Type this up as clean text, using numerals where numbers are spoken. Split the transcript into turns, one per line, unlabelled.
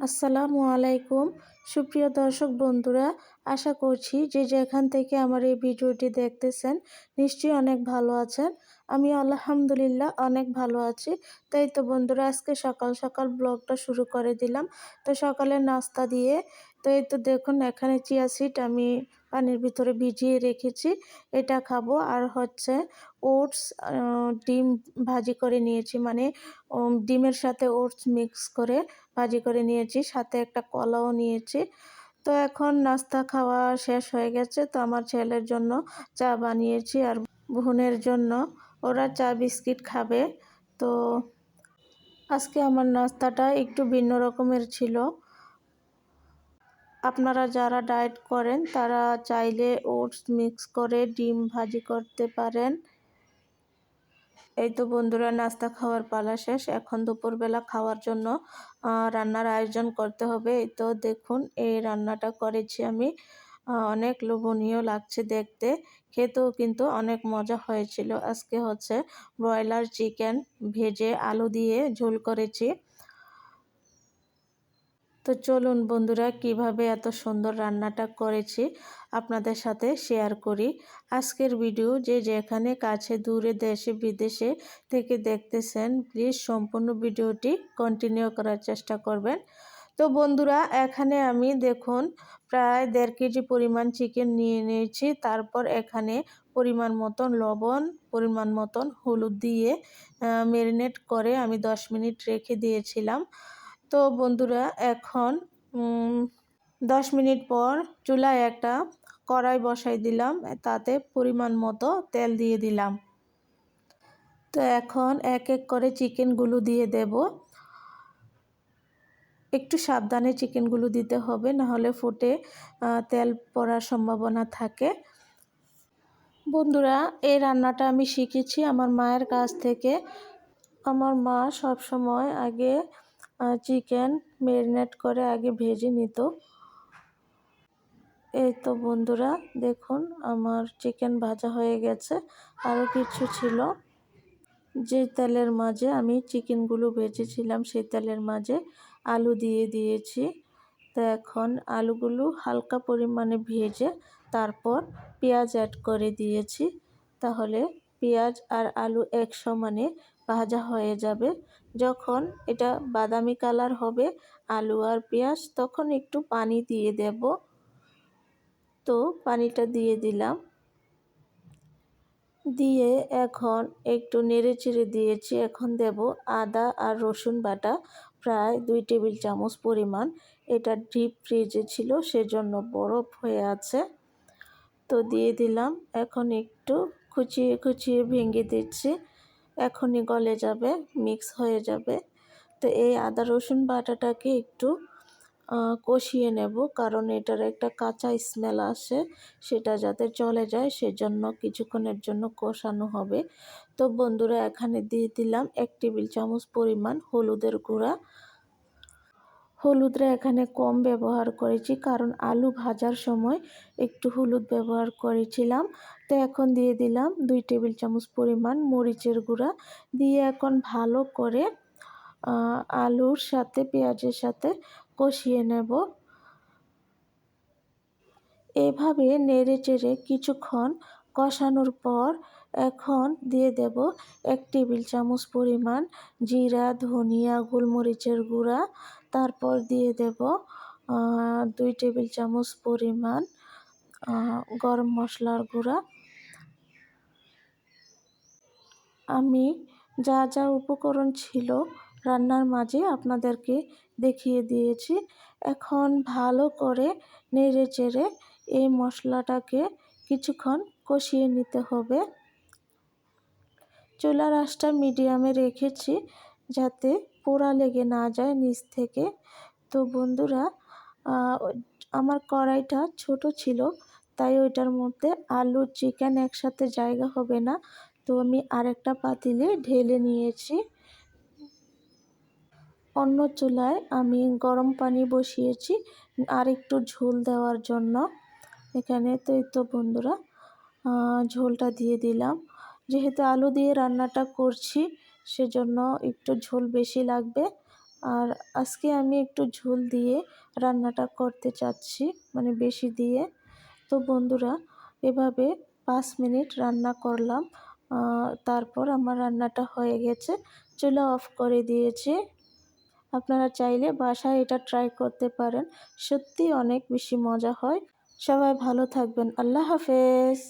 আসসালামু আলাইকুম সুপ্রিয় দর্শক বন্ধুরা, আশা করছি যে যেখান থেকে আমার এই ভিডিওটি দেখতেছেন নিশ্চয়ই অনেক ভালো আছেন। আমি আলহামদুলিল্লাহ অনেক ভালো আছি। তাই তো বন্ধুরা, আজকে সকাল সকাল ব্লগটা শুরু করে দিলাম। তো সকালে নাস্তা দিয়ে তো এই তো দেখুন, এখানে চিয়া সিড আমি পানির ভিতরে ভিজিয়ে রেখেছি, এটা খাবো। আর হচ্ছে ওটস, ডিম ভাজি করে নিয়েছি, মানে ডিমের সাথে ওটস মিক্স করে ভাজি করে নিয়েছি, সাথে একটা কলাও নিয়েছি। তো এখন নাস্তা খাওয়া শেষ হয়ে গেছে, তো আমার ছেলের জন্য চা বানিয়েছি আর বোনের জন্য, ওরা চা বিস্কিট খাবে। তো আজকে আমার নাস্তাটা একটু ভিন্ন রকমের ছিল। আপনারা যারা ডায়েট করেন তারা চাইলে ওটস মিক্স করে ডিম ভাজি করতে পারেন। এই তো বন্ধুরা, নাস্তা খাওয়ার পালা শেষ, এখন দুপুরবেলা খাওয়ার জন্য রান্নার আয়োজন করতে হবে। এই তো দেখুন, এই রান্নাটা করেছি আমি, অনেক লোভনীয় লাগছে দেখতে, খেতেও কিন্তু অনেক মজা হয়েছিল। আজকে হচ্ছে ব্রয়লার চিকেন ভেজে আলু দিয়ে ঝোল করেছি। তো চলুন বন্ধুরা, কিভাবে এত সুন্দর রান্নাটা করেছি আপনাদের সাথে শেয়ার করি। আজকের ভিডিও যে যেখানে কাছে দূরে দেশে বিদেশে থেকে দেখতেছেন, প্লিজ সম্পূর্ণ ভিডিওটি কন্টিনিউ করার চেষ্টা করবেন। তো বন্ধুরা, এখানে আমি দেখুন প্রায় 1.5 কেজি পরিমাণ চিকেন নিয়ে নিয়েছি। তারপর এখানে পরিমাণ মতন লবণ, পরিমাণ মতন হলুদ দিয়ে ম্যারিনেট করে আমি 10 মিনিট রেখে দিয়েছিলাম। তো বন্ধুরা, এখন 10 মিনিট পর চুলায় একটা কড়াই বসাই দিলাম, তাতে পরিমাণ মতো তেল দিয়ে দিলাম। তো এখন এক এক করে চিকেনগুলো দিয়ে দেব। একটু সাবধানে চিকেনগুলো দিতে হবে, নাহলে ফুটে তেল পড়ার সম্ভাবনা থাকে। বন্ধুরা, এই রান্নাটা আমি শিখেছি আমার মায়ের কাছ থেকে। আমার মা সব সময় আগে চিকেন ম্যারিনেট করে আগে ভেজে নিত। এই তো বন্ধুরা দেখুন, আমার চিকেন ভাজা হয়ে গেছে। আরও কিছু ছিল, যে তেলের মাঝে আমি চিকেনগুলো ভেজেছিলাম সেই তেলের মাঝে আলু দিয়ে দিয়েছি। তো এখন আলুগুলো হালকা পরিমাণে ভেজে তারপর পেঁয়াজ অ্যাড করে দিয়েছি। তাহলে পেঁয়াজ আর আলু এক সমানে ভাজা হয়ে যাবে। যখন এটা বাদামি কালার হবে আলু আর পেঁয়াজ, তখন একটু পানি দিয়ে দেব। তো পানিটা দিয়ে দিলাম, দিয়ে এখন একটু নেড়ে চেড়ে দিয়েছি। এখন দেব আদা আর রসুন বাটা, প্রায় 2 টেবিল চামচ পরিমাণ। এটা ডিপ ফ্রিজে ছিল, সেজন্য বরফ হয়ে আছে। তো দিয়ে দিলাম, এখন একটু কুচিয়ে কুচিয়ে ভেঙে দিচ্ছি, এখনই গলে যাবে, মিক্স হয়ে যাবে। তো এই আদা রসুন বাটাটাকে একটু কষিয়ে নেব, কারণ এটার একটা কাঁচা স্মেল আসে, সেটা যাতে চলে যায় সেজন্য কিছুক্ষণের জন্য কষানো হবে। তো বন্ধুরা, এখানে দিয়ে দিলাম 1 টেবিল চামচ পরিমাণ হলুদের গুঁড়া। হলুদটা এখানে কম ব্যবহার করেছি, কারণ আলু ভাজার সময় একটু হলুদ ব্যবহার করেছিলাম। তো এখন দিয়ে দিলাম 2 টেবিল চামচ পরিমাণ মরিচের গুঁড়া, দিয়ে এখন ভালো করে আলুর সাথে পেঁয়াজের সাথে কষিয়ে নেব। এভাবে নেড়ে চেড়ে কিছুক্ষণ কষানোর পর এখন দিয়ে দেব 1 টেবিল চামচ পরিমাণ জিরা, ধনিয়া, গোলমরিচের গুঁড়া। তারপর দিয়ে দেব 2 টেবিল চামচ পরিমাণ গরম মশলার গুঁড়া। আমি যা যা উপকরণ ছিল রান্নার মাঝে আপনাদেরকে দেখিয়ে দিয়েছি। এখন ভালো করে নেড়ে চেড়ে এই মশলাটাকে কিছুক্ষণ কষিয়ে নিতে হবে। চুলার আঁচটা মিডিয়ামে রেখেছি, যাতে পোড়া লেগে না যায় নিচ থেকে। তো বন্ধুরা, আমার কড়াইটা ছোট ছিল, তাই ওইটার মধ্যে আলু চিকেন একসাথে জায়গা হবে না, তো আমি আরেকটা পাতিলে ঢেলে নিয়েছি। অন্য চুলায় আমি গরম পানি বসিয়েছি আর একটু ঝোল দেওয়ার জন্য। এখানে তো এই তো বন্ধুরা, ঝোলটা দিয়ে দিলাম। যেহেতু আলু দিয়ে রান্নাটা করছি, সেজন্য একটু ঝোল বেশি লাগবে। আর আজকে আমি একটু ঝোল দিয়ে রান্নাটা করতে চাচ্ছি, মানে বেশি দিয়ে। তো বন্ধুরা, এভাবে 5 মিনিট রান্না করলাম। তারপর আমার রান্নাটা হয়ে গেছে, চুলা অফ করে দিয়েছি। আপনারা চাইলে বাসায় এটা ট্রাই করতে পারেন, সত্যি অনেক বেশি মজা হয়। সবাই ভালো থাকবেন, আল্লাহ হাফেজ।